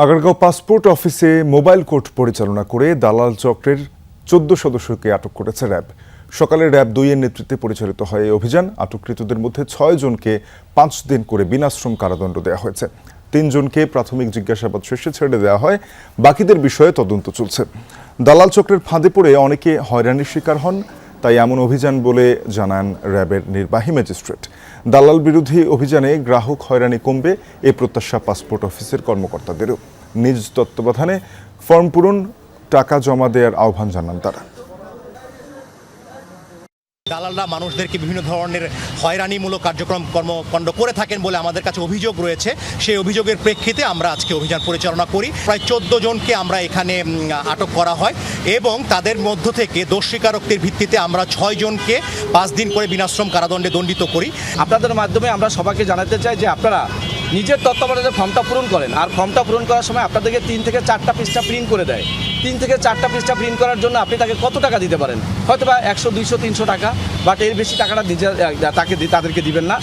Agargaon passport অফিসে mobile court পরিচালনা করে দালাল চক্রের ১৪ সদস্যকে আটক করেছে র্যাব। সকালে র্যাব ২ এর নেতৃত্বে পরিচালিত হয় এই অভিযান। আটককৃতদের মধ্যে ৬ জনকে ৫ দিন করে বিনাশ্রম কারাদণ্ড দেওয়া হয়েছে। ৩ জনকে প্রাথমিক জিজ্ঞাসাবাদ শেষে ছেড়ে দেওয়া হয়। বাকিদের বিষয়ে তদন্ত চলছে। দালাল চক্রের ফাঁদে পড়ে অনেকে হয়রানির শিকার হন, তাই এমন অভিযান বলে জানান র্যাবের নির্বাহী ম্যাজিস্ট্রেট। দালাল বিরোধী অভিযানে গ্রাহক হয়রানি কমবে এ প্রত্যাশা পাসপোর্ট অফিসের কর্মকর্তাদেরও। নিজ তত্ত্বাবধানে ফর্ম পূরণ, টাকা জমা দেওয়ার আহ্বান জানান তারা। দালালরা মানুষদেরকে বিভিন্ন ধরনের হয়রানিমূলক কর্মকাণ্ড করে থাকেন বলে আমাদের কাছে অভিযোগ রয়েছে। সেই অভিযোগের প্রেক্ষিতে আমরা আজকে অভিযান পরিচালনা করি। প্রায় ১৪ জনকে আমরা এখানে আটক করা হয় এবং তাদের মধ্য থেকে দোষ স্বীকারোক্তির ভিত্তিতে আমরা ৬ জনকে ৫ দিন করে বিনাশ্রম কারাদণ্ডে দণ্ডিত করি। আপনাদের মাধ্যমে আমরা সবাইকে জানাতে চাই যে আপনারা নিজের তত্ত্বাবধানে ফর্মটা পূরণ করেন, আর ফর্মটা পূরণ করার সময় আপনাদেরকে ৩ থেকে ৪টা পৃষ্ঠা প্রিন্ট করে দেয়। ৩ থেকে ৪টা পৃষ্ঠা প্রিন্ট করার জন্য আপনি তাকে কত টাকা দিতে পারেন? হয়তো বা ১০০, ২০০, ৩০০ টাকা, বাট এর বেশি টাকাটা তাদেরকে দিবেন না।